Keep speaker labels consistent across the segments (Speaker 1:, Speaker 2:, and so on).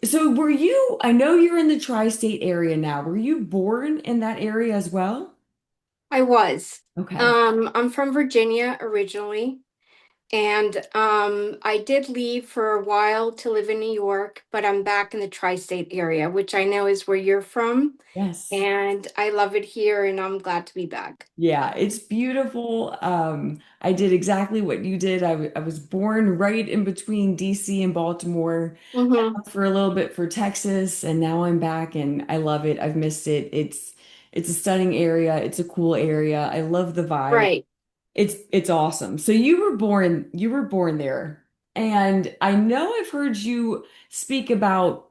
Speaker 1: So were you, I know you're in the tri-state area now. Were you born in that area as well?
Speaker 2: I was.
Speaker 1: Okay.
Speaker 2: I'm from Virginia originally, and I did leave for a while to live in New York, but I'm back in the tri-state area, which I know is where you're from,
Speaker 1: Yes.
Speaker 2: and I love it here, and I'm glad to be back.
Speaker 1: Yeah, it's beautiful. I did exactly what you did. I was born right in between DC and Baltimore
Speaker 2: Mm-hmm.
Speaker 1: for a little bit for Texas, and now I'm back and I love it. I've missed it. It's a stunning area. It's a cool area. I love the vibe.
Speaker 2: Right.
Speaker 1: It's awesome. So you were born there. And I know I've heard you speak about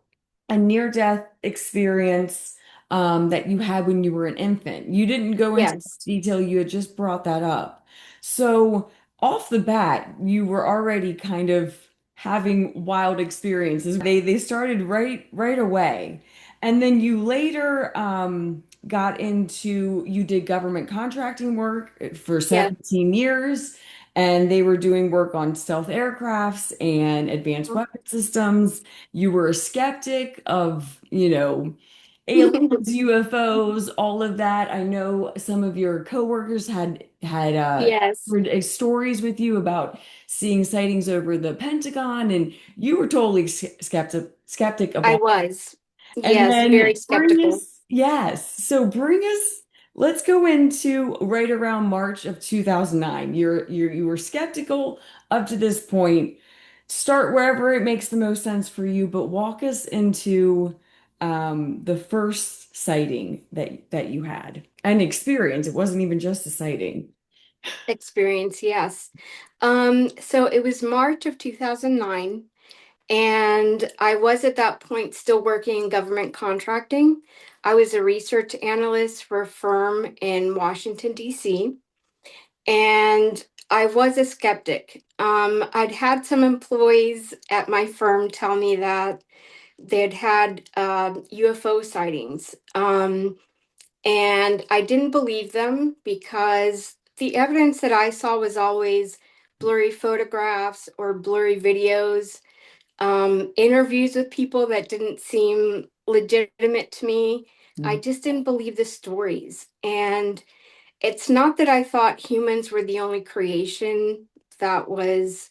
Speaker 1: a near-death experience that you had when you were an infant. You didn't go into
Speaker 2: Yes.
Speaker 1: detail, you had just brought that up. So off the bat, you were already kind of having wild experiences. They started right away. And then you later got into, you did government contracting work for
Speaker 2: Yes.
Speaker 1: 17 years, and they were doing work on stealth aircrafts and advanced weapon systems. You were a skeptic of, aliens, UFOs, all of that. I know some of your coworkers had
Speaker 2: Yes,
Speaker 1: heard stories with you about seeing sightings over the Pentagon, and you were totally skeptic of
Speaker 2: I
Speaker 1: all.
Speaker 2: was.
Speaker 1: And
Speaker 2: Yes, very
Speaker 1: then bring
Speaker 2: skeptical.
Speaker 1: us, yes. So bring us, let's go into right around March of 2009. You were skeptical up to this point. Start wherever it makes the most sense for you, but walk us into the first sighting that you had, an experience. It wasn't even just a sighting.
Speaker 2: Experience, yes. So it was March of 2009. And I was at that point still working in government contracting. I was a research analyst for a firm in Washington, D.C., and I was a skeptic. I'd had some employees at my firm tell me that they'd had UFO sightings. And I didn't believe them because the evidence that I saw was always blurry photographs or blurry videos, interviews with people that didn't seem legitimate to me. I
Speaker 1: Mm.
Speaker 2: just didn't believe the stories. And it's not that I thought humans were the only creation that was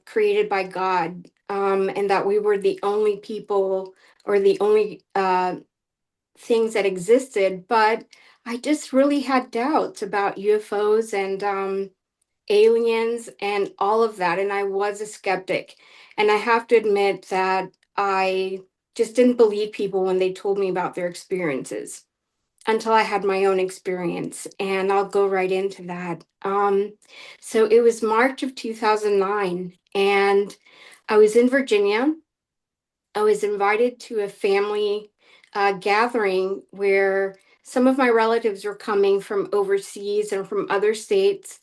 Speaker 2: created by God, and that we were the only people or the only things that existed, but I just really had doubts about UFOs and aliens and all of that. And I was a skeptic. And I have to admit that I just didn't believe people when they told me about their experiences until I had my own experience. And I'll go right into that. So it was March of 2009, and I was in Virginia. I was invited to a family gathering where some of my relatives were coming from overseas and from other states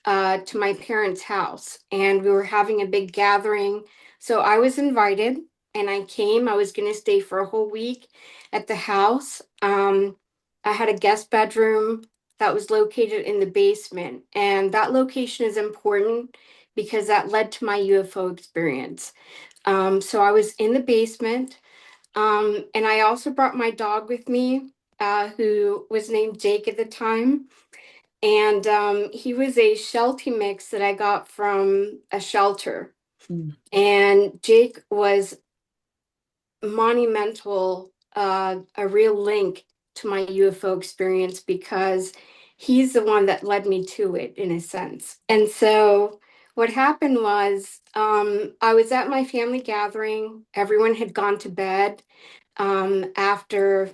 Speaker 2: to my parents' house, and we were having a big gathering. So I was invited, and I came. I was going to stay for a whole week at the house. I had a guest bedroom that was located in the basement, and that location is important because that led to my UFO experience. So I was in the basement, and I also brought my dog with me, who was named Jake at the time. And he was a Sheltie mix that I got from a shelter.
Speaker 1: Mm.
Speaker 2: And Jake was monumental, a real link to my UFO experience because he's the one that led me to it in a sense. And so what happened was I was at my family gathering. Everyone had gone to bed after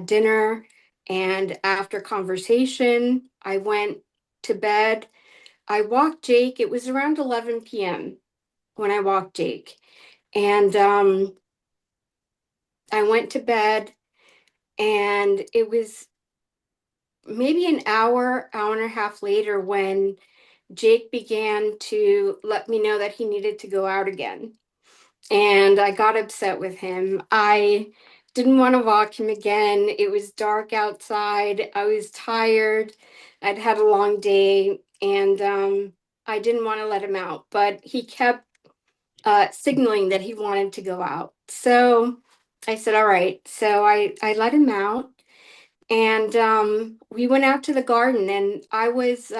Speaker 2: dinner and after conversation. I went to bed. I walked Jake. It was around 11 p.m. when I walked Jake. And I went to bed, and it was maybe an hour and a half later when Jake began to let me know that he needed to go out again. And I got upset with him. I didn't want to walk him again. It was dark outside. I was tired. I'd had a long day, and I didn't want to let him out. But he kept signaling that he wanted to go out. So I said, all right. So I let him out, and we went out to the garden, and I was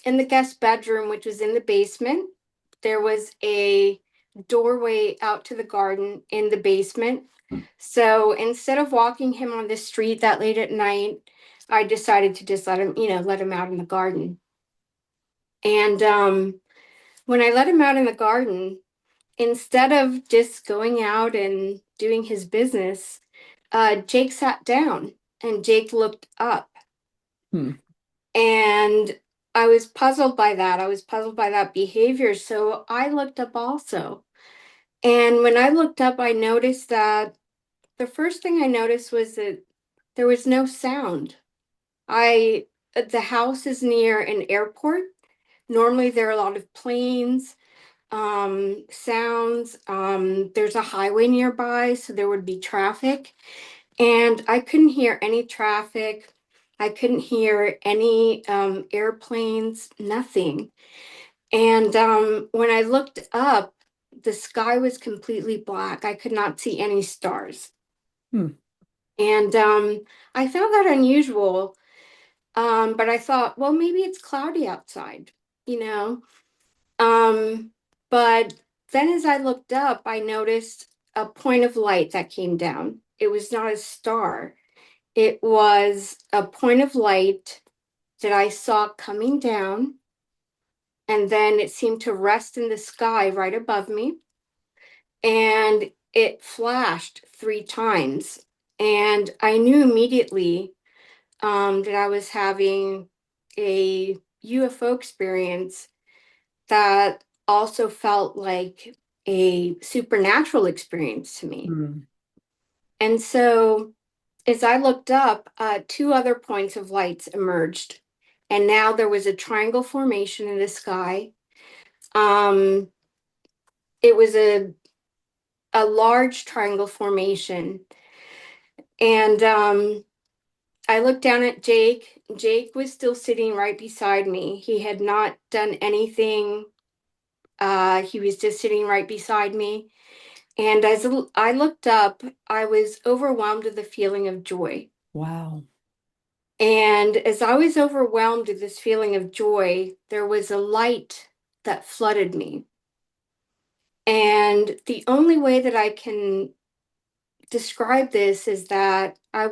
Speaker 2: in the guest bedroom, which was in the basement. There was a doorway out to the garden in the basement. So instead of walking him on the street that late at night, I decided to just let him out in the garden. And when I let him out in the garden, instead of just going out and doing his business, Jake sat down and Jake looked up.
Speaker 1: Hmm.
Speaker 2: And I was puzzled by that. I was puzzled by that behavior. So I looked up also. And when I looked up, I noticed that the first thing I noticed was that there was no sound. The house is near an airport. Normally there are a lot of planes, sounds. There's a highway nearby, so there would be traffic. And I couldn't hear any traffic. I couldn't hear any airplanes, nothing. And when I looked up, the sky was completely black. I could not see any stars.
Speaker 1: Hmm.
Speaker 2: And I found that unusual. But I thought, well, maybe it's cloudy outside, you know? Um, but then as I looked up, I noticed a point of light that came down. It was not a star. It was a point of light that I saw coming down, and then it seemed to rest in the sky right above me, and it flashed 3 times. And I knew immediately that I was having a UFO experience that also felt like a supernatural experience to me.
Speaker 1: Hmm.
Speaker 2: And so as I looked up, 2 other points of lights emerged, and now there was a triangle formation in the sky. Um, it was a large triangle formation, and I looked down at Jake. Jake was still sitting right beside me. He had not done anything. He was just sitting right beside me. And as I looked up, I was overwhelmed with a feeling of joy.
Speaker 1: Wow.
Speaker 2: And as I was overwhelmed with this feeling of joy, there was a light that flooded me. And the only way that I can describe this is that I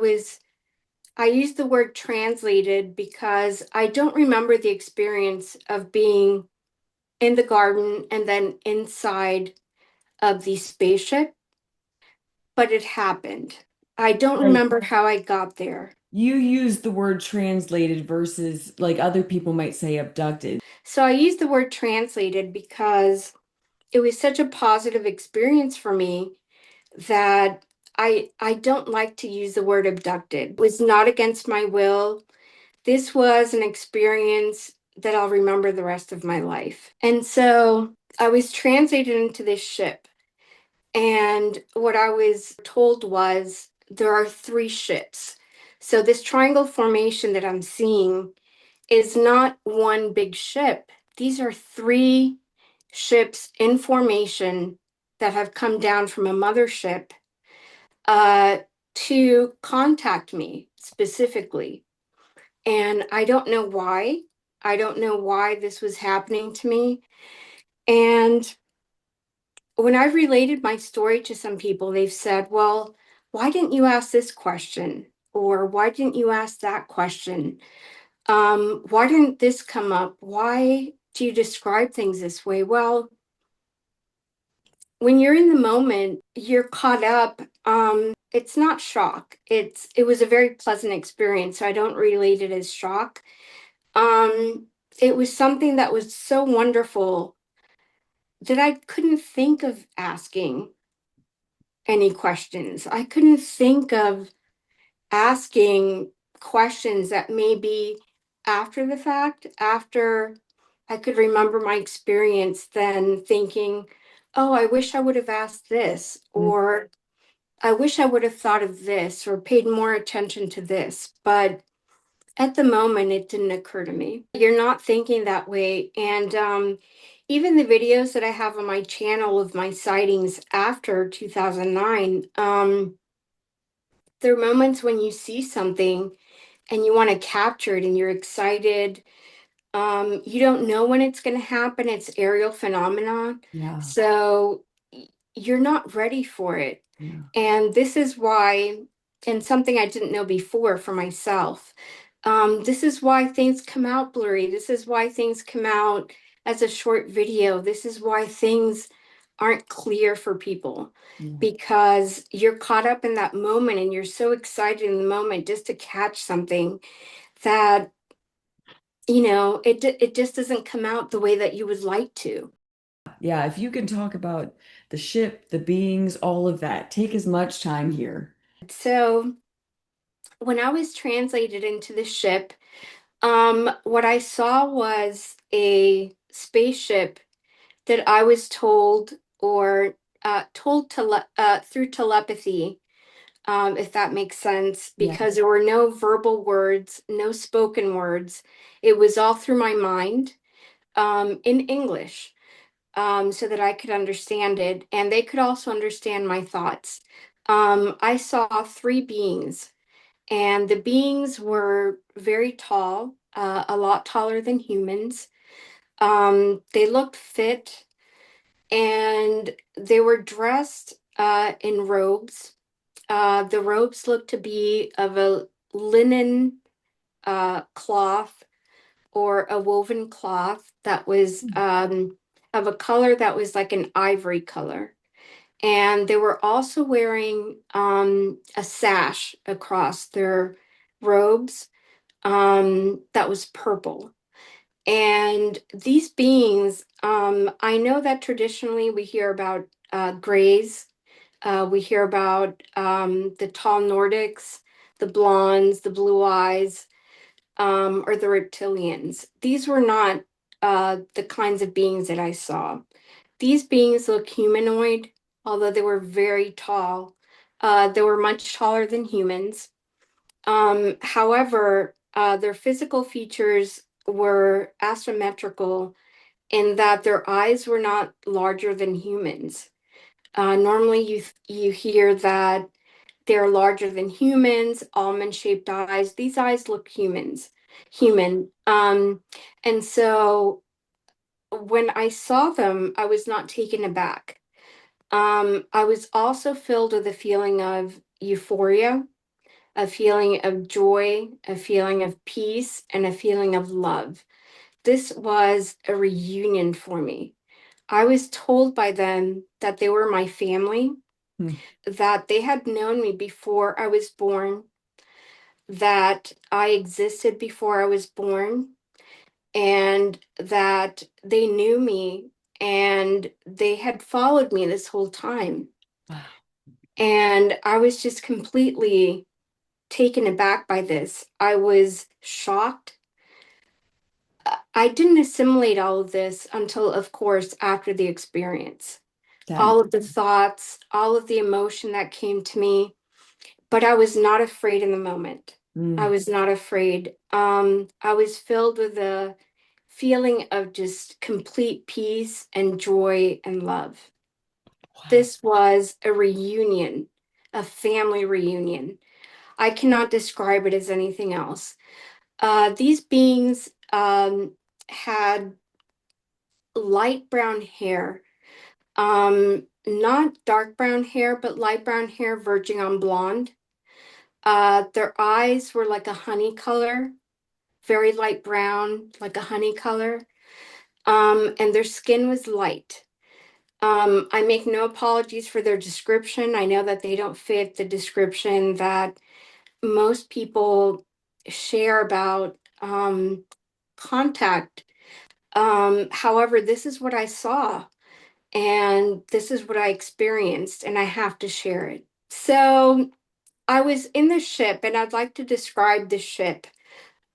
Speaker 2: used the word translated because I don't remember the experience of being in the garden and then inside of the spaceship, but it happened. I don't
Speaker 1: Right.
Speaker 2: remember how I got there.
Speaker 1: You use the word translated versus like other people might say abducted.
Speaker 2: So I used the word translated because it was such a positive experience for me that I don't like to use the word abducted. It was not against my will. This was an experience that I'll remember the rest of my life. And so I was translated into this ship. And what I was told was there are 3 ships. So this triangle formation that I'm seeing is not one big ship. These are 3 ships in formation that have come down from a mothership uh, to contact me specifically. And I don't know why. I don't know why this was happening to me. And when I've related my story to some people, they've said, well, why didn't you ask this question? Or why didn't you ask that question? Why didn't this come up? Why do you describe things this way? Well, when you're in the moment, you're caught up. It's not shock. It was a very pleasant experience, so I don't relate it as shock. Um, it was something that was so wonderful that I couldn't think of asking any questions. I couldn't think of asking questions that maybe after the fact, after I could remember my experience, then thinking, oh, I wish I would have asked this,
Speaker 1: Mm.
Speaker 2: or I wish I would have thought of this, or paid more attention to this. But at the moment, it didn't occur to me. You're not thinking that way. And even the videos that I have on my channel of my sightings after 2009, there are moments when you see something and you want to capture it and you're excited. You don't know when it's going to happen. It's aerial phenomenon.
Speaker 1: Yeah.
Speaker 2: So you're not ready for it.
Speaker 1: Yeah.
Speaker 2: And this is why, and something I didn't know before for myself, this is why things come out blurry. This is why things come out as a short video. This is why things aren't clear for people
Speaker 1: Yeah.
Speaker 2: because you're caught up in that moment and you're so excited in the moment just to catch something that, it just doesn't come out the way that you would like to.
Speaker 1: Yeah. If you can talk about the ship, the beings, all of that, take as much time here.
Speaker 2: So when I was translated into the ship, what I saw was a spaceship that I was told or through telepathy, if that makes sense,
Speaker 1: Yeah.
Speaker 2: because there were no verbal words, no spoken words. It was all through my mind, in English, so that I could understand it, and they could also understand my thoughts. I saw three beings, and the beings were very tall, a lot taller than humans. They looked fit and they were dressed in robes. The robes looked to be of a linen cloth or a woven cloth that was of a color that was like an ivory color. And they were also wearing a sash across their robes that was purple. And these beings, I know that traditionally we hear about grays, we hear about the tall Nordics, the blondes, the blue eyes, or the reptilians. These were not the kinds of beings that I saw. These beings look humanoid, although they were very tall. They were much taller than humans. However, their physical features were asymmetrical in that their eyes were not larger than humans. Normally, you hear that they're larger than humans, almond-shaped eyes. These eyes look human. And so when I saw them, I was not taken aback. I was also filled with a feeling of euphoria, a feeling of joy, a feeling of peace, and a feeling of love. This was a reunion for me. I was told by them that they were my family,
Speaker 1: Hmm.
Speaker 2: that they had known me before I was born, that I existed before I was born, and that they knew me and they had followed me this whole time.
Speaker 1: Wow.
Speaker 2: And I was just completely taken aback by this. I was shocked. I didn't assimilate all of this until, of course, after the experience.
Speaker 1: That.
Speaker 2: All of the thoughts, all of the emotion that came to me, but I was not afraid in the moment. I
Speaker 1: Mm.
Speaker 2: was not afraid. I was filled with a feeling of just complete peace and joy and love.
Speaker 1: Wow.
Speaker 2: This was a reunion, a family reunion. I cannot describe it as anything else. These beings had light brown hair, not dark brown hair, but light brown hair verging on blonde. Their eyes were like a honey color, very light brown, like a honey color. And their skin was light. I make no apologies for their description. I know that they don't fit the description that most people share about contact. However, this is what I saw and this is what I experienced, and I have to share it. So I was in the ship, and I'd like to describe the ship.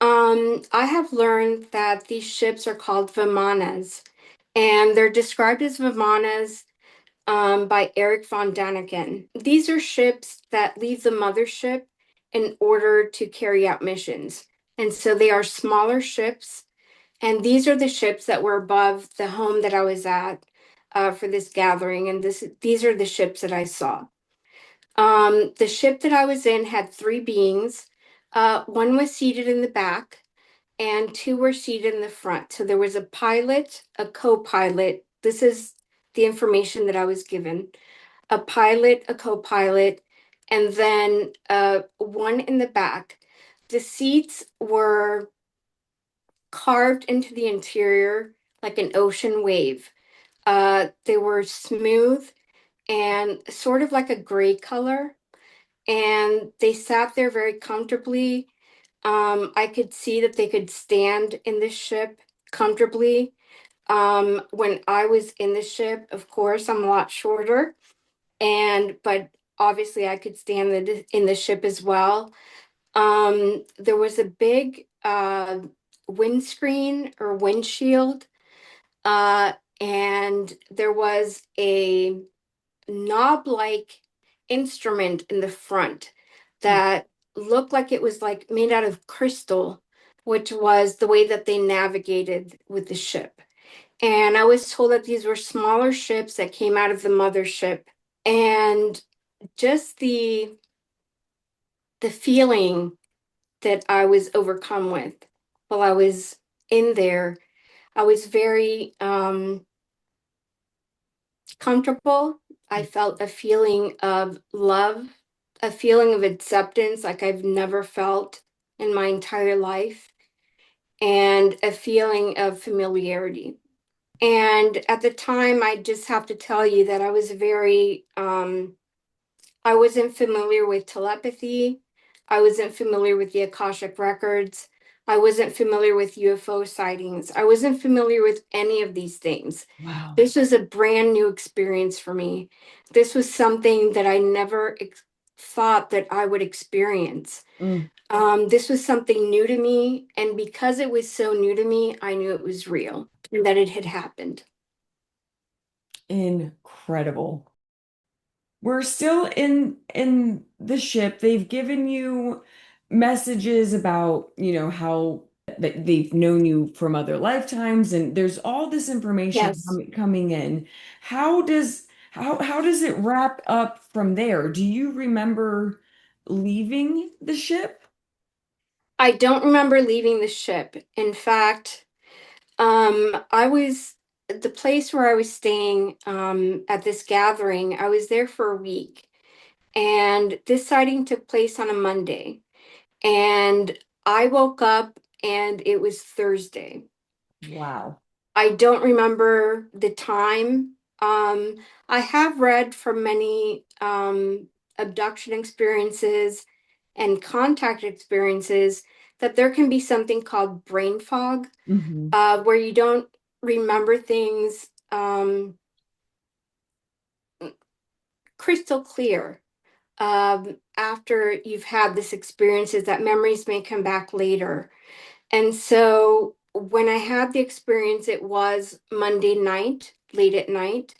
Speaker 2: I have learned that these ships are called Vimanas, and they're described as Vimanas by Erich von Daniken. These are ships that leave the mothership in order to carry out missions. And so they are smaller ships. And these are the ships that were above the home that I was at for this gathering. And these are the ships that I saw. The ship that I was in had three beings. One was seated in the back, and two were seated in the front. So there was a pilot, a co-pilot. This is the information that I was given. A pilot, a co-pilot, and then one in the back. The seats were carved into the interior like an ocean wave. They were smooth and sort of like a gray color, and they sat there very comfortably. I could see that they could stand in the ship comfortably. When I was in the ship, of course, I'm a lot shorter, but obviously I could stand in the ship as well. There was a big windscreen or windshield, uh, and there was a knob-like instrument in the front that looked like it was like made out of crystal, which was the way that they navigated with the ship. And I was told that these were smaller ships that came out of the mothership. And just the feeling that I was overcome with while I was in there, I was very comfortable. I felt a feeling of love, a feeling of acceptance like I've never felt in my entire life, and a feeling of familiarity. And at the time, I just have to tell you that I was I wasn't familiar with telepathy. I wasn't familiar with the Akashic records. I wasn't familiar with UFO sightings. I wasn't familiar with any of these things.
Speaker 1: Wow.
Speaker 2: This was a brand new experience for me. This was something that I never thought that I would experience.
Speaker 1: Mm,
Speaker 2: This was something new to me, and because it was so new to me, I knew it was real and that it had happened.
Speaker 1: incredible. We're still in the ship. They've given you messages about, how that they've known you from other lifetimes, and there's all this information
Speaker 2: Yes.
Speaker 1: coming in. How does it wrap up from there? Do you remember leaving the ship?
Speaker 2: I don't remember leaving the ship. In fact, I was the place where I was staying at this gathering. I was there for a week, and this sighting took place on a Monday. And I woke up and it was Thursday.
Speaker 1: Wow.
Speaker 2: I don't remember the time. I have read from many abduction experiences and contact experiences that there can be something called brain fog,
Speaker 1: Hmm.
Speaker 2: where you don't remember things crystal clear after you've had this experiences that memories may come back later. And so when I had the experience, it was Monday night, late at night.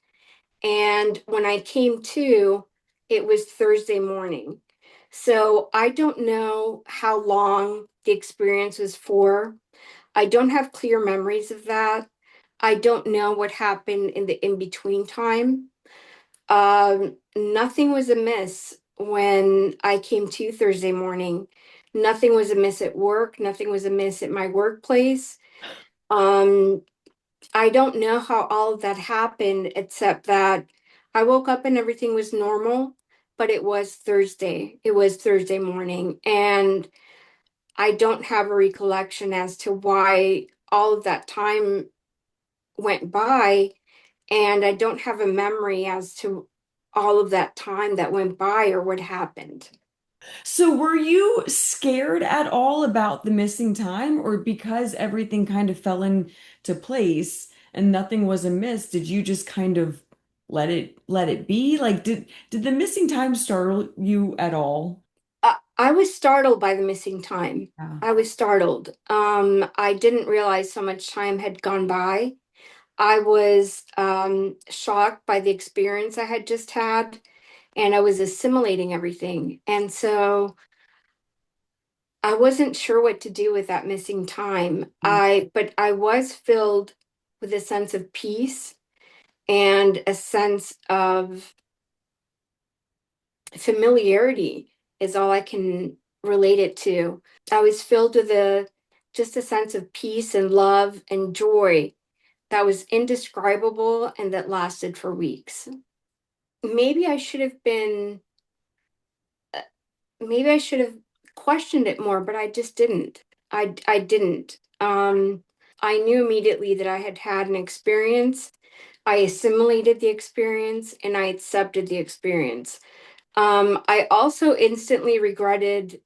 Speaker 2: And when I came to, it was Thursday morning. So I don't know how long the experience was for. I don't have clear memories of that. I don't know what happened in the in-between time. Nothing was amiss when I came to Thursday morning. Nothing was amiss at work. Nothing was amiss at my workplace. Um, I don't know how all of that happened, except that I woke up and everything was normal, but it was Thursday. It was Thursday morning, and I don't have a recollection as to why all of that time went by, and I don't have a memory as to all of that time that went by or what happened.
Speaker 1: So were you scared at all about the missing time, or because everything kind of fell into place and nothing was amiss, did you just kind of let it be? Like did the missing time startle you at all?
Speaker 2: I was startled by the missing time.
Speaker 1: Yeah.
Speaker 2: I was startled. I didn't realize so much time had gone by. I was shocked by the experience I had just had, and I was assimilating everything. And so I wasn't sure what to do with that missing time. But I was filled with a sense of peace and a sense of familiarity is all I can relate it to. I was filled with a just a sense of peace and love and joy that was indescribable and that lasted for weeks. Maybe I should have been, maybe I should have questioned it more, but I just didn't. I didn't. I knew immediately that I had had an experience. I assimilated the experience and I accepted the experience. I also instantly regretted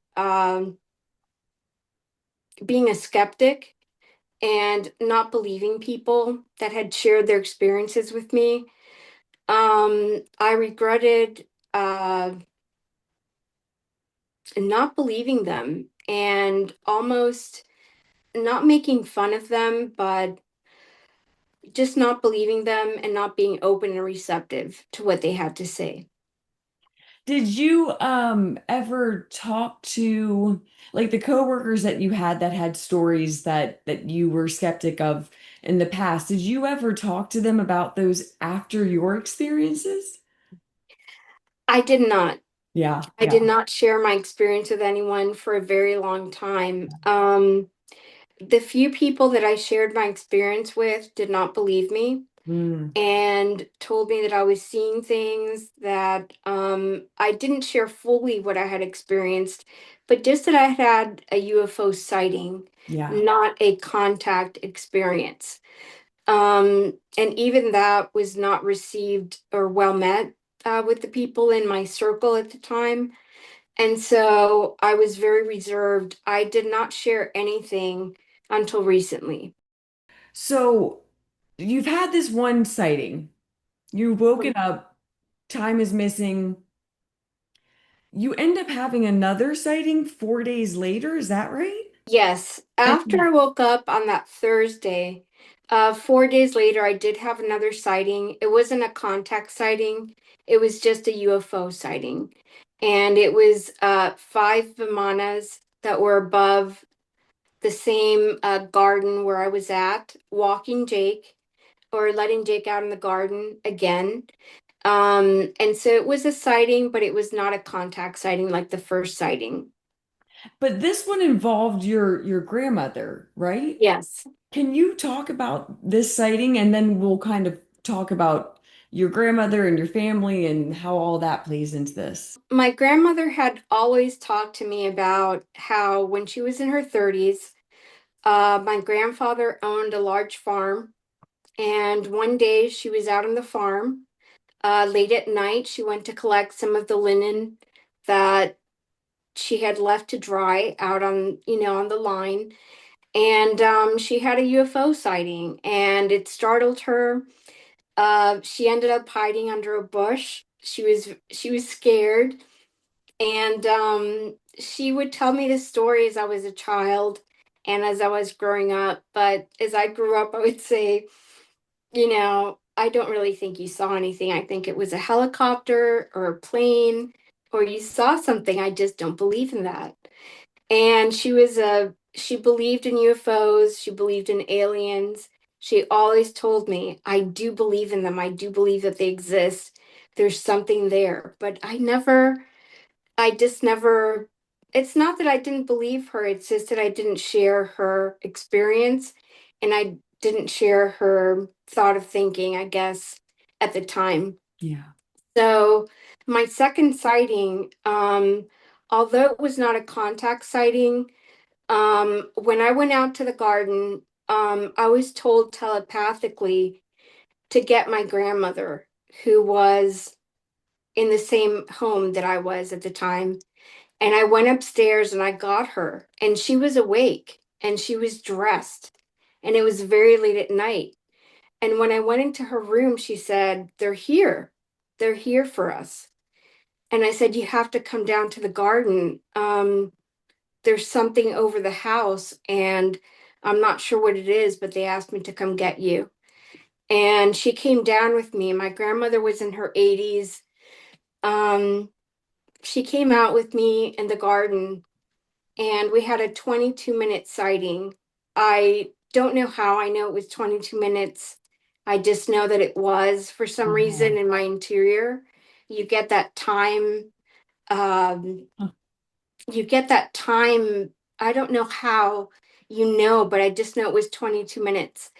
Speaker 2: being a skeptic and not believing people that had shared their experiences with me. I regretted not believing them and almost not making fun of them, but just not believing them and not being open and receptive to what they had to say.
Speaker 1: Did you ever talk to like the coworkers that you had that had stories that you were skeptic of in the past? Did you ever talk to them about those after your experiences?
Speaker 2: I did not.
Speaker 1: Yeah,
Speaker 2: I did
Speaker 1: yeah.
Speaker 2: not share my experience with anyone for a very long time. The few people that I shared my experience with did not believe me
Speaker 1: Mm,
Speaker 2: and told me that I was seeing things that I didn't share fully what I had experienced, but just that I had a UFO sighting,
Speaker 1: yeah.
Speaker 2: not a contact experience. And even that was not received or well met with the people in my circle at the time. And so I was very reserved. I did not share anything until recently.
Speaker 1: So you've had this one sighting. You've woken up, time is missing. You end up having another sighting 4 days later, is that right?
Speaker 2: Yes, after
Speaker 1: And
Speaker 2: I woke up on that Thursday, 4 days later, I did have another sighting. It wasn't a contact sighting, it was just a UFO sighting. And it was five Vimanas that were above the same garden where I was at, walking Jake or letting Jake out in the garden again. And so it was a sighting, but it was not a contact sighting like the first sighting.
Speaker 1: but this one involved your grandmother, right?
Speaker 2: Yes.
Speaker 1: Can you talk about this sighting and then we'll kind of talk about your grandmother and your family and how all that plays into this?
Speaker 2: My grandmother had always talked to me about how when she was in her 30s, my grandfather owned a large farm. And one day she was out on the farm. Late at night, she went to collect some of the linen that she had left to dry out on, on the line. And she had a UFO sighting and it startled her. She ended up hiding under a bush. She was scared. And she would tell me the story as I was a child and as I was growing up. But as I grew up, I would say, I don't really think you saw anything. I think it was a helicopter or a plane or you saw something. I just don't believe in that. And she believed in UFOs, she believed in aliens. She always told me, I do believe in them. I do believe that they exist. There's something there. But I just never, it's not that I didn't believe her, it's just that I didn't share her experience and I didn't share her thought of thinking, I guess, at the time.
Speaker 1: Yeah.
Speaker 2: So my second sighting, although it was not a contact sighting, when I went out to the garden, I was told telepathically to get my grandmother, who was in the same home that I was at the time. And I went upstairs and I got her, and she was awake and she was dressed, and it was very late at night. And when I went into her room, she said, "They're here. They're here for us." And I said, "You have to come down to the garden. There's something over the house, and I'm not sure what it is, but they asked me to come get you." And she came down with me. My grandmother was in her 80s. Um, she came out with me in the garden and we had a 22-minute sighting. I don't know how I know it was 22 minutes. I just know that it was for some reason
Speaker 1: Oh.
Speaker 2: in my interior. You get that time, um, you get that time. I don't know how you know, but I just know it was 22 minutes.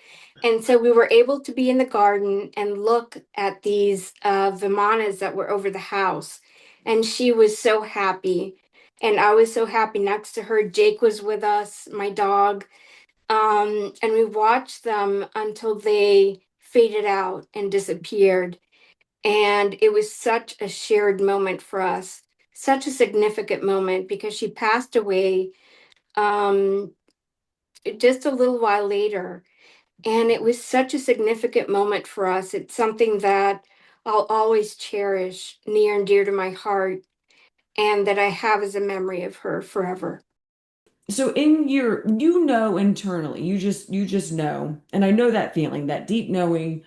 Speaker 2: And so we were able to be in the garden and look at these vimanas that were over the house. And she was so happy. And I was so happy next to her. Jake was with us, my dog. And we watched them until they faded out and disappeared. And it was such a shared moment for us, such a significant moment because she passed away um, just a little while later. And it was such a significant moment for us. It's something that I'll always cherish near and dear to my heart, and that I have as a memory of her forever.
Speaker 1: So in your, you know, internally, you just know, and I know that feeling, that deep knowing,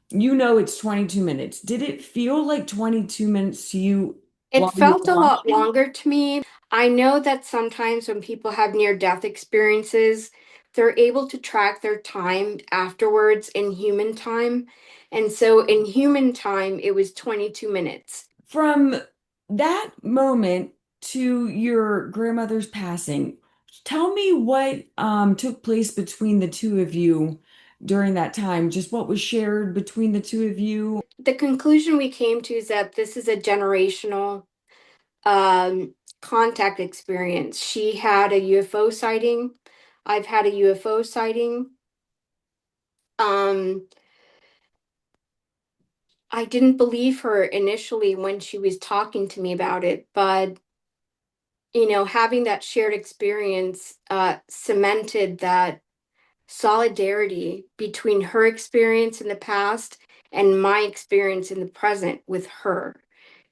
Speaker 1: you know it's 22 minutes. Did it feel like 22 minutes to you
Speaker 2: It
Speaker 1: while you
Speaker 2: felt
Speaker 1: were
Speaker 2: a lot
Speaker 1: watching?
Speaker 2: longer to me. I know that sometimes when people have near-death experiences, they're able to track their time afterwards in human time. And so in human time, it was 22 minutes.
Speaker 1: From that moment to your grandmother's passing, tell me what took place between the two of you during that time, just what was shared between the two of you.
Speaker 2: The conclusion we came to is that this is a generational um, contact experience. She had a UFO sighting. I've had a UFO sighting. Um, I didn't believe her initially when she was talking to me about it, but having that shared experience cemented that solidarity between her experience in the past and my experience in the present with her.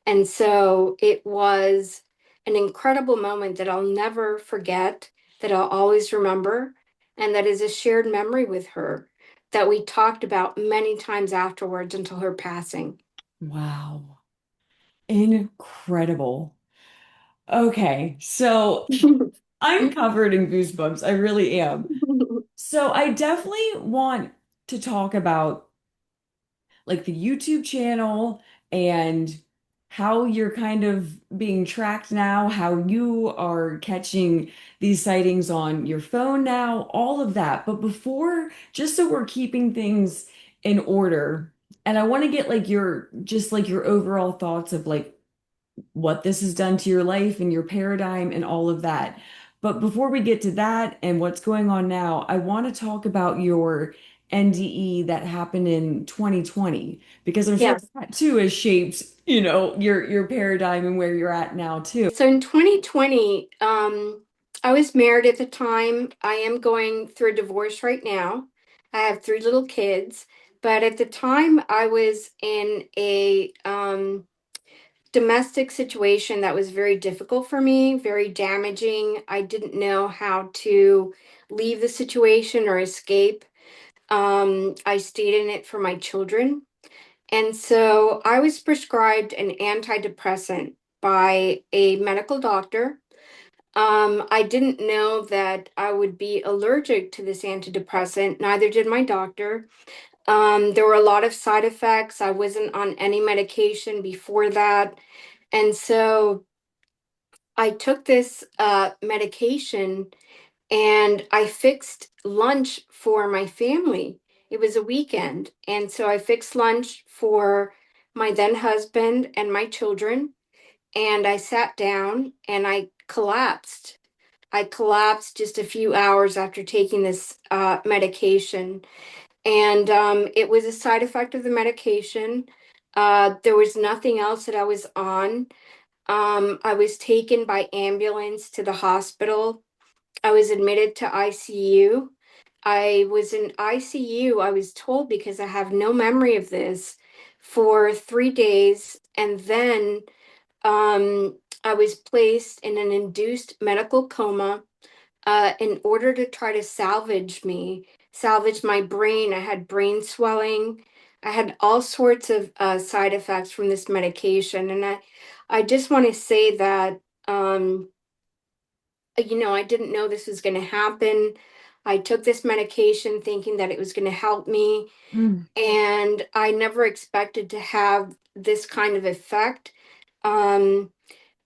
Speaker 2: And so it was an incredible moment that I'll never forget, that I'll always remember, and that is a shared memory with her that we talked about many times afterwards until her passing.
Speaker 1: Wow, incredible. Okay, so I'm covered in goosebumps. I really am. So I definitely want to talk about like the YouTube channel and how you're kind of being tracked now, how you are catching these sightings on your phone now, all of that. But before, just so we're keeping things in order, and I want to get like your just like your overall thoughts of like what this has done to your life and your paradigm and all of that. But before we get to that and what's going on now, I want to talk about your NDE that happened in 2020 because I'm sure
Speaker 2: Yes.
Speaker 1: that too has shaped, your paradigm and where you're at now too.
Speaker 2: So in 2020, I was married at the time. I am going through a divorce right now. I have three little kids, but at the time I was in a domestic situation that was very difficult for me, very damaging. I didn't know how to leave the situation or escape. I stayed in it for my children. And so I was prescribed an antidepressant by a medical doctor. I didn't know that I would be allergic to this antidepressant, neither did my doctor. There were a lot of side effects. I wasn't on any medication before that. And so I took this medication and I fixed lunch for my family. It was a weekend. And so I fixed lunch for my then husband and my children. And I sat down and I collapsed. I collapsed just a few hours after taking this medication. And it was a side effect of the medication. There was nothing else that I was on. I was taken by ambulance to the hospital. I was admitted to ICU. I was in ICU, I was told, because I have no memory of this, for 3 days. And then I was placed in an induced medical coma in order to try to salvage my brain. I had brain swelling. I had all sorts of side effects from this medication. And I just want to say that I didn't know this was going to happen. I took this medication thinking that it was going to help me,
Speaker 1: Mm,
Speaker 2: and I never expected to have this kind of effect. Um,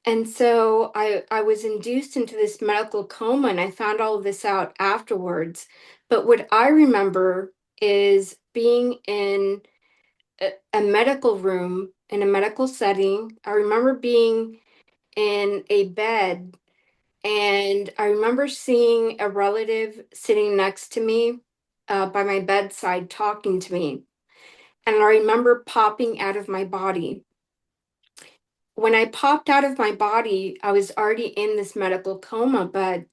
Speaker 2: and so I was induced into this medical coma, and I found all of this out afterwards. But what I remember is being in a medical room in a medical setting. I remember being in a bed, and I remember seeing a relative sitting next to me by my bedside talking to me. And I remember popping out of my body. When I popped out of my body, I was already in this medical coma, but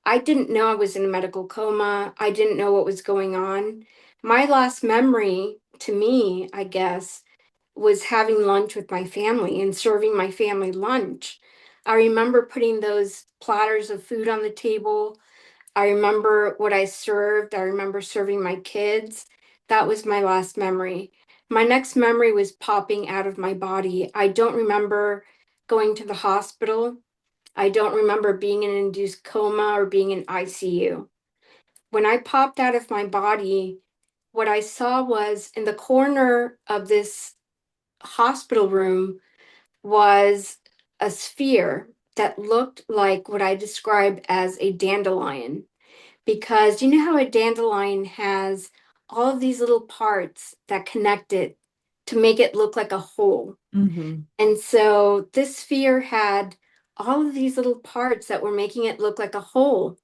Speaker 2: I didn't know I was in a medical coma. I didn't know what was going on. My last memory, to me, I guess, was having lunch with my family and serving my family lunch. I remember putting those platters of food on the table. I remember what I served. I remember serving my kids. That was my last memory. My next memory was popping out of my body. I don't remember going to the hospital. I don't remember being in an induced coma or being in ICU. When I popped out of my body, what I saw was in the corner of this hospital room was a sphere that looked like what I describe as a dandelion. Because you know how a dandelion has all of these little parts that connect it to make it look like a whole.
Speaker 1: hmm
Speaker 2: And so this sphere had all of these little parts that were making it look like a whole.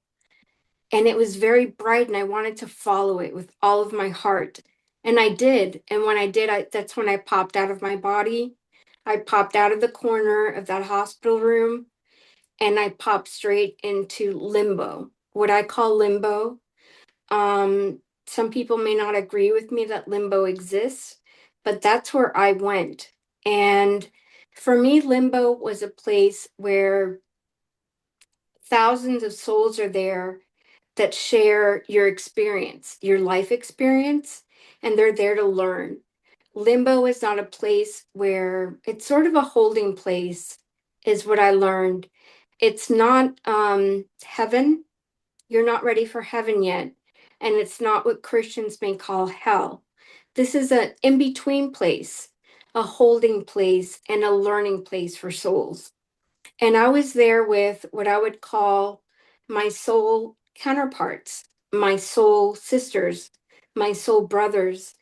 Speaker 2: And it was very bright, and I wanted to follow it with all of my heart. And I did. And when I did, that's when I popped out of my body. I popped out of the corner of that hospital room, and I popped straight into limbo. What I call limbo. Some people may not agree with me that limbo exists, but that's where I went. And for me, limbo was a place where thousands of souls are there that share your experience, your life experience, and they're there to learn. Limbo is not a place where it's sort of a holding place, is what I learned. It's not heaven. You're not ready for heaven yet. And it's not what Christians may call hell. This is an in between place, a holding place, and a learning place for souls. And I was there with what I would call my soul counterparts, my soul sisters, my soul brothers,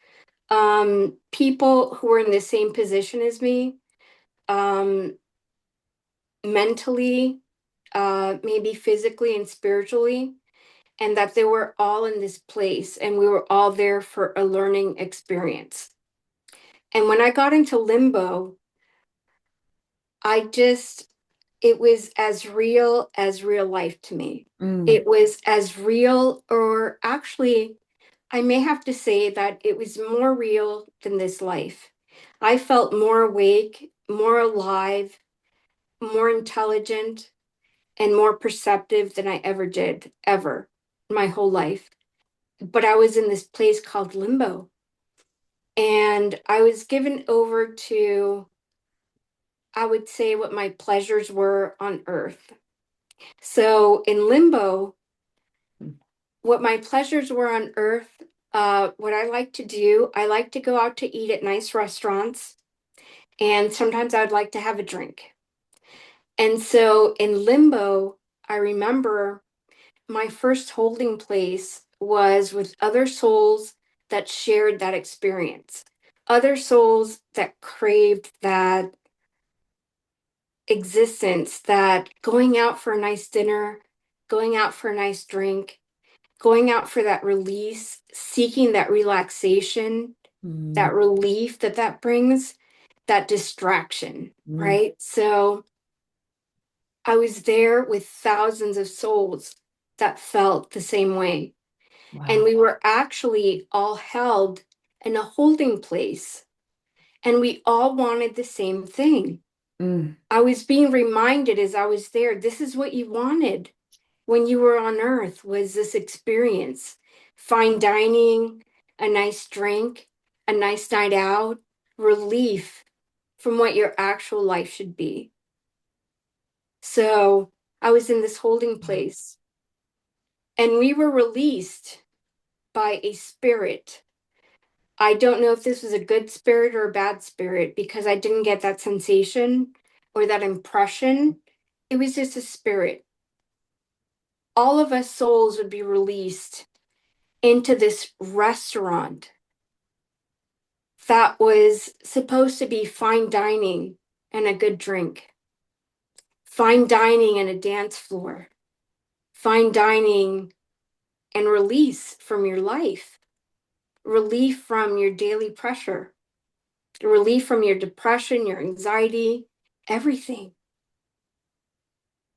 Speaker 2: people who were in the same position as me, um, mentally, maybe physically and spiritually, and that they were all in this place and we were all there for a learning experience. And when I got into limbo, I just, it was as real life to me.
Speaker 1: mm,
Speaker 2: It was as real, or actually, I may have to say that it was more real than this life. I felt more awake, more alive, more intelligent, and more perceptive than I ever did, ever, my whole life. But I was in this place called limbo. And I was given over to, I would say, what my pleasures were on earth. So in limbo, what my pleasures were on earth, what I like to do, I like to go out to eat at nice restaurants. And sometimes I'd like to have a drink. And so in limbo, I remember my first holding place was with other souls that shared that experience, other souls that craved that existence, that going out for a nice dinner, going out for a nice drink, going out for that release, seeking that relaxation,
Speaker 1: mm,
Speaker 2: that relief that that brings, that distraction,
Speaker 1: mm.
Speaker 2: right? So I was there with thousands of souls that felt the same way. And
Speaker 1: Wow.
Speaker 2: we were actually all held in a holding place. And we all wanted the same thing.
Speaker 1: Mm,
Speaker 2: I was being reminded as I was there, this is what you wanted when you were on earth, was this experience. Fine dining, a nice drink, a nice night out, relief from what your actual life should be. So I was in this holding place, and we were released by a spirit. I don't know if this was a good spirit or a bad spirit because I didn't get that sensation or that impression. It was just a spirit. All of us souls would be released into this restaurant that was supposed to be fine dining and a good drink, fine dining and a dance floor, fine dining and release from your life, relief from your daily pressure, relief from your depression, your anxiety, everything.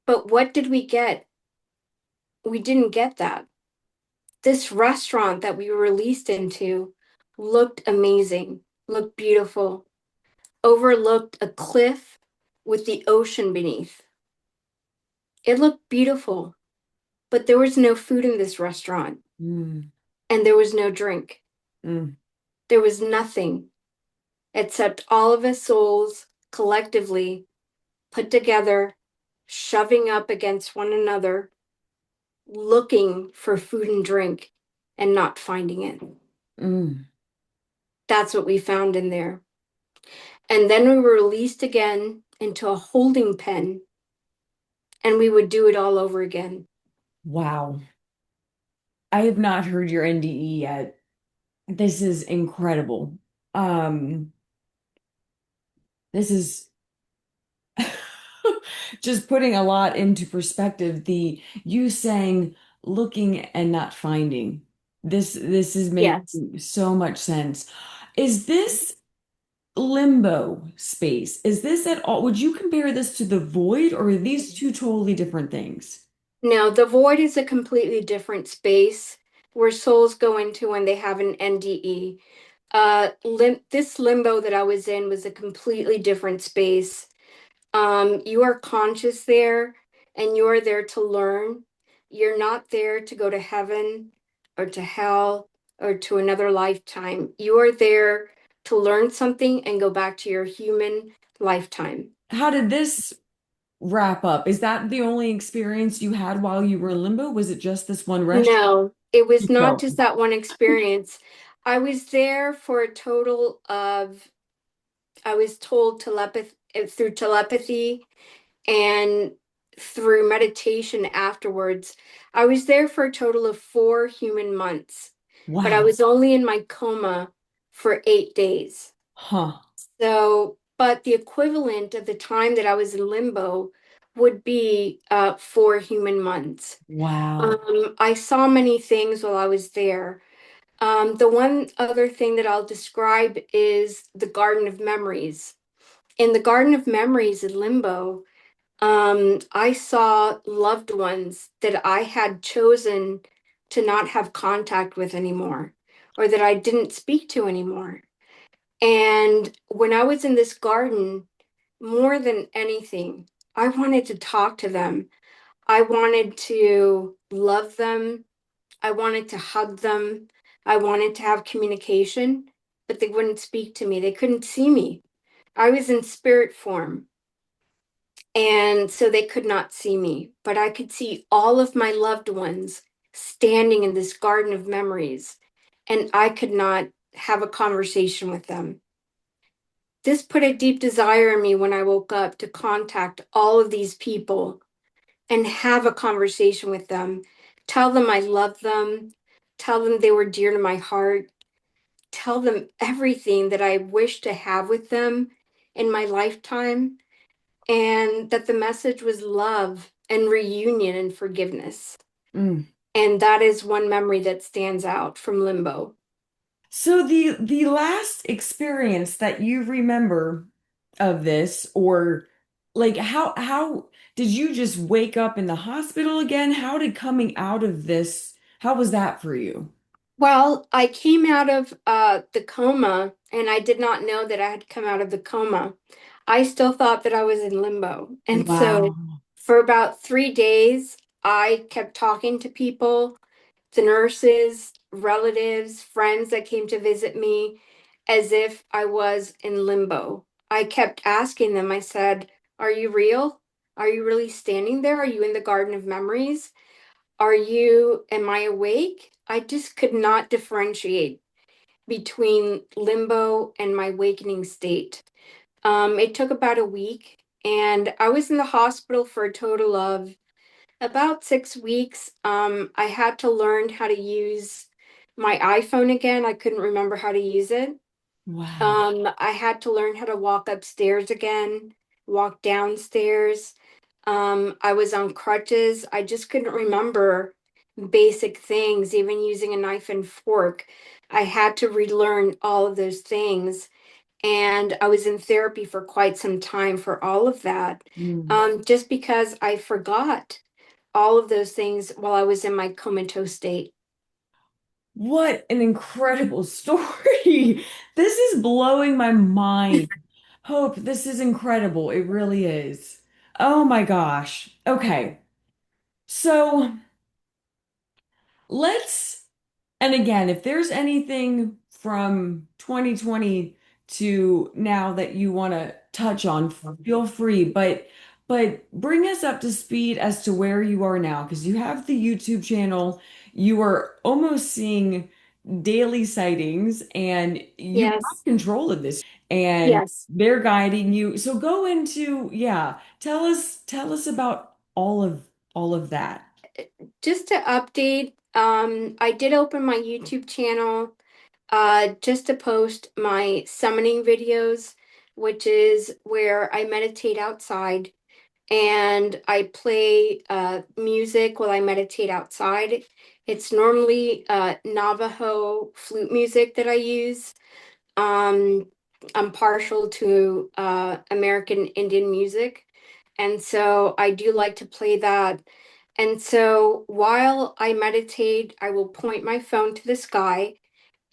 Speaker 2: But what did we get? We didn't get that. This restaurant that we were released into looked amazing, looked beautiful, overlooked a cliff with the ocean beneath. It looked beautiful, but there was no food in this restaurant
Speaker 1: Mm,
Speaker 2: and there was no drink.
Speaker 1: mm,
Speaker 2: There was nothing except all of us souls collectively put together, shoving up against one another, looking for food and drink and not finding it.
Speaker 1: mm.
Speaker 2: That's what we found in there. And then we were released again into a holding pen, and we would do it all over again.
Speaker 1: Wow. I have not heard your NDE yet. This is incredible. Um, this is just putting a lot into perspective. The you saying looking and not finding. This is
Speaker 2: Yes.
Speaker 1: making so much sense. Is this limbo space? Is this at all? Would you compare this to the void, or are these two totally different things?
Speaker 2: No, the void is a completely different space where souls go into when they have an NDE. This limbo that I was in was a completely different space. You are conscious there and you are there to learn. You're not there to go to heaven or to hell or to another lifetime. You are there to learn something and go back to your human lifetime.
Speaker 1: How did this wrap up? Is that the only experience you had while you were in limbo? Was it just this one restaurant?
Speaker 2: No, it was
Speaker 1: Keep
Speaker 2: not
Speaker 1: going.
Speaker 2: just that one experience. I was there for a total of, I was told through telepathy and through meditation afterwards. I was there for a total of 4 human months, but I
Speaker 1: Wow.
Speaker 2: was only in my coma for 8 days.
Speaker 1: Huh.
Speaker 2: So, but the equivalent of the time that I was in limbo would be 4 human months.
Speaker 1: Wow.
Speaker 2: I saw many things while I was there. The one other thing that I'll describe is the Garden of Memories. In the Garden of Memories in Limbo, I saw loved ones that I had chosen to not have contact with anymore, or that I didn't speak to anymore. And when I was in this garden, more than anything, I wanted to talk to them. I wanted to love them. I wanted to hug them. I wanted to have communication, but they wouldn't speak to me. They couldn't see me. I was in spirit form, and so they could not see me, but I could see all of my loved ones standing in this garden of memories, and I could not have a conversation with them. This put a deep desire in me when I woke up to contact all of these people and have a conversation with them, tell them I love them, tell them they were dear to my heart, tell them everything that I wish to have with them in my lifetime, and that the message was love and reunion and forgiveness.
Speaker 1: Mm.
Speaker 2: And that is one memory that stands out from Limbo.
Speaker 1: So the last experience that you remember of this, or like how did you just wake up in the hospital again? How did coming out of this, how was that for you?
Speaker 2: Well, I came out of the coma and I did not know that I had come out of the coma. I still thought that I was in limbo. And so
Speaker 1: Wow.
Speaker 2: for about 3 days, I kept talking to people, the nurses, relatives, friends that came to visit me, as if I was in limbo. I kept asking them, I said, "Are you real? Are you really standing there? Are you in the Garden of Memories? Am I awake? I just could not differentiate between limbo and my awakening state. It took about a week, and I was in the hospital for a total of about 6 weeks. I had to learn how to use my iPhone again. I couldn't remember how to use it.
Speaker 1: Wow.
Speaker 2: I had to learn how to walk upstairs again, walk downstairs. I was on crutches. I just couldn't remember basic things, even using a knife and fork. I had to relearn all of those things. And I was in therapy for quite some time for all of that,
Speaker 1: Mm.
Speaker 2: just because I forgot all of those things while I was in my comatose state.
Speaker 1: What an incredible story. This is blowing my mind. Hope, this is incredible. It really is. Oh my gosh. Okay. So let's, and again, if there's anything from 2020 to now that you want to touch on, feel free, but bring us up to speed as to where you are now, because you have the YouTube channel, you are almost seeing daily sightings, and you have
Speaker 2: Yes,
Speaker 1: control of this, and
Speaker 2: yes.
Speaker 1: they're guiding you. So go into, yeah, tell us about all of that.
Speaker 2: Just to update, I did open my YouTube channel just to post my summoning videos, which is where I meditate outside and I play music while I meditate outside. It's normally Navajo flute music that I use. Um, I'm partial to American Indian music, and so I do like to play that. And so while I meditate, I will point my phone to the sky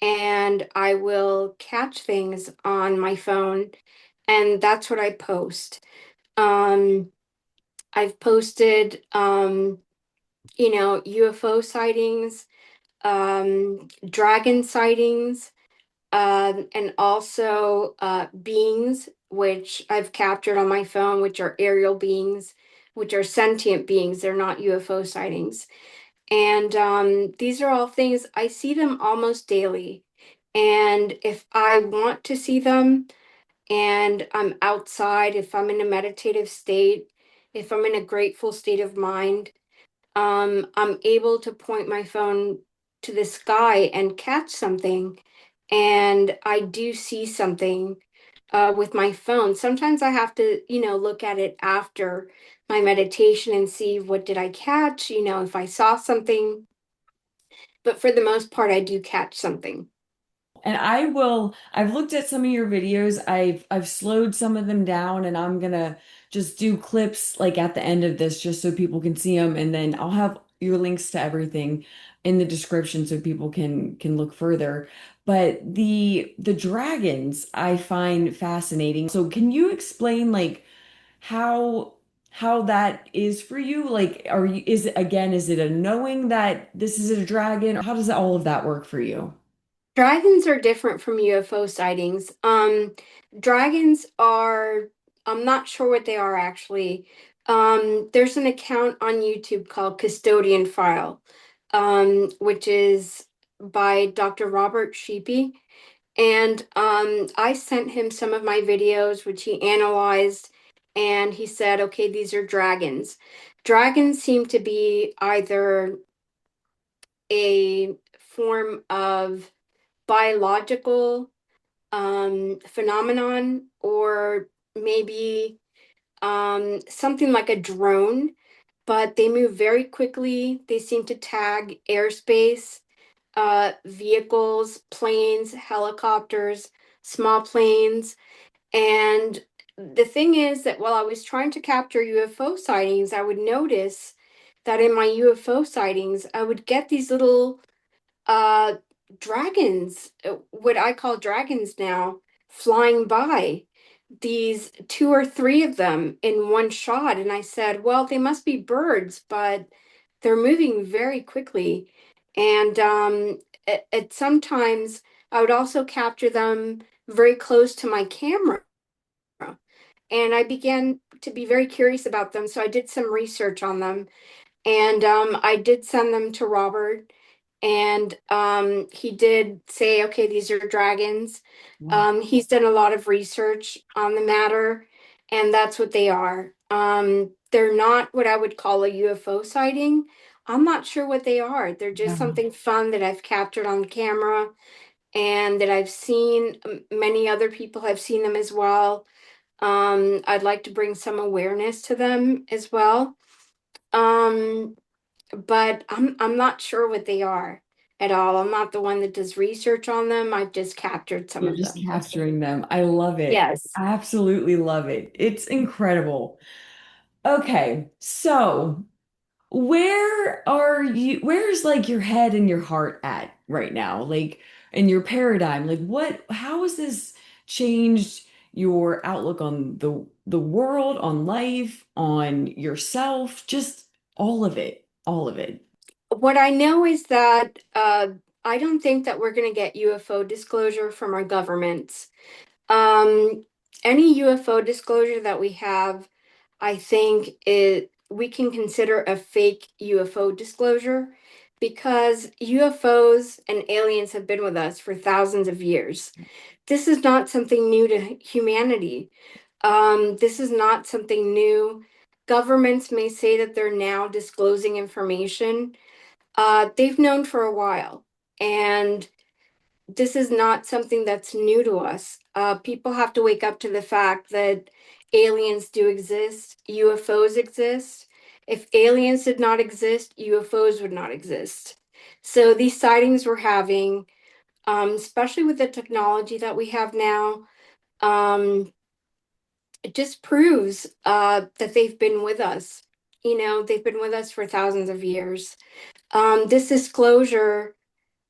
Speaker 2: and I will catch things on my phone, and that's what I post. Um, I've posted, UFO sightings, dragon sightings, and also beings, which I've captured on my phone, which are aerial beings, which are sentient beings. They're not UFO sightings. And these are all things I see them almost daily. And if I want to see them and I'm outside, if I'm in a meditative state, if I'm in a grateful state of mind, I'm able to point my phone to the sky and catch something. And I do see something with my phone. Sometimes I have to, look at it after my meditation and see what did I catch, if I saw something. But for the most part, I do catch something.
Speaker 1: And I've looked at some of your videos. I've slowed some of them down, and I'm gonna just do clips like at the end of this just so people can see them, and then I'll have your links to everything in the description so people can look further. But the dragons I find fascinating. So can you explain like how how that is for you? Like is it a knowing that this is a dragon, or how does all of that work for you?
Speaker 2: Dragons are different from UFO sightings. Dragons are, I'm not sure what they are actually. There's an account on YouTube called Custodian File, which is by Dr. Robert Sheepy. And I sent him some of my videos, which he analyzed, and he said, okay, these are dragons. Dragons seem to be either a form of biological phenomenon or maybe something like a drone, but they move very quickly. They seem to tag airspace, vehicles, planes, helicopters, small planes. And the thing is that while I was trying to capture UFO sightings, I would notice that in my UFO sightings, I would get these little uh dragons, what I call dragons now, flying by, these two or three of them in one shot. And I said, well, they must be birds, but they're moving very quickly. And at sometimes I would also capture them very close to my camera, and I began to be very curious about them. So I did some research on them, and I did send them to Robert, and he did say, okay, these are dragons.
Speaker 1: Wow.
Speaker 2: He's done a lot of research on the matter, and that's what they are. They're not what I would call a UFO sighting. I'm not sure what they are. They're just
Speaker 1: Yeah.
Speaker 2: something fun that I've captured on camera and that I've seen. Many other people have seen them as well. I'd like to bring some awareness to them as well. Um, but I'm not sure what they are at all. I'm not the one that does research on them. I've just captured some
Speaker 1: You're
Speaker 2: of
Speaker 1: just
Speaker 2: them.
Speaker 1: capturing them. I love it.
Speaker 2: Yes.
Speaker 1: Absolutely love it. It's incredible. Okay, so where's like your head and your heart at right now? Like in your paradigm, like how has this changed your outlook on the world, on life, on yourself, just all of it, all of it.
Speaker 2: What I know is that I don't think that we're going to get UFO disclosure from our governments. Um, any UFO disclosure that we have, I think we can consider a fake UFO disclosure because UFOs and aliens have been with us for thousands of years. This is not something new to humanity. This is not something new. Governments may say that they're now disclosing information. They've known for a while, and this is not something that's new to us. People have to wake up to the fact that aliens do exist, UFOs exist. If aliens did not exist, UFOs would not exist. So these sightings we're having, especially with the technology that we have now, um, it just proves that they've been with us. You know, they've been with us for thousands of years. This disclosure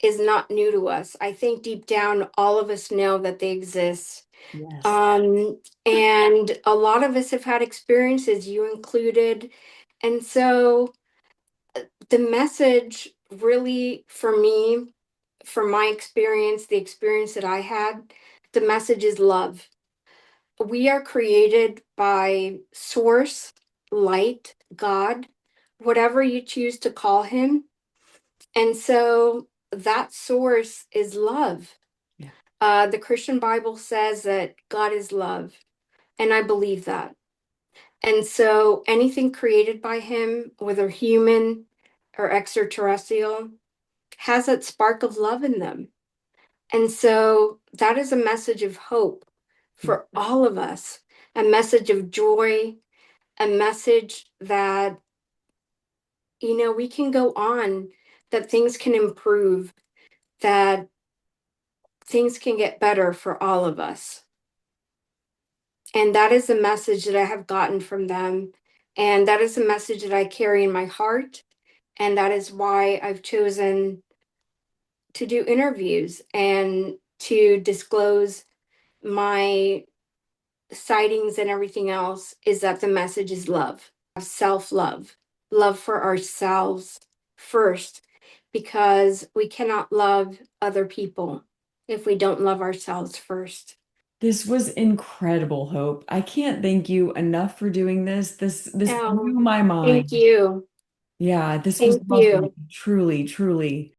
Speaker 2: is not new to us. I think deep down, all of us know that they exist.
Speaker 1: Yes.
Speaker 2: And a lot of us have had experiences, you included. And so the message really, for me, from my experience, the experience that I had, the message is love. We are created by source, light, God, whatever you choose to call him. And so that source is love.
Speaker 1: Yeah.
Speaker 2: The Christian Bible says that God is love, and I believe that. And so anything created by him, whether human or extraterrestrial, has that spark of love in them. And so that is a message of hope for all of us, a message of joy, a message that, we can go on, that things can improve, that things can get better for all of us. And that is a message that I have gotten from them. And that is a message that I carry in my heart. And that is why I've chosen to do interviews and to disclose my sightings and everything else, is that the message is love, self-love, love for ourselves first, because we cannot love other people if we don't love ourselves first.
Speaker 1: This was incredible, Hope. I can't thank you enough for doing this. This blew
Speaker 2: Oh,
Speaker 1: my
Speaker 2: thank
Speaker 1: mind.
Speaker 2: you.
Speaker 1: Yeah, this was
Speaker 2: Thank
Speaker 1: lovely.
Speaker 2: you.
Speaker 1: Truly, truly.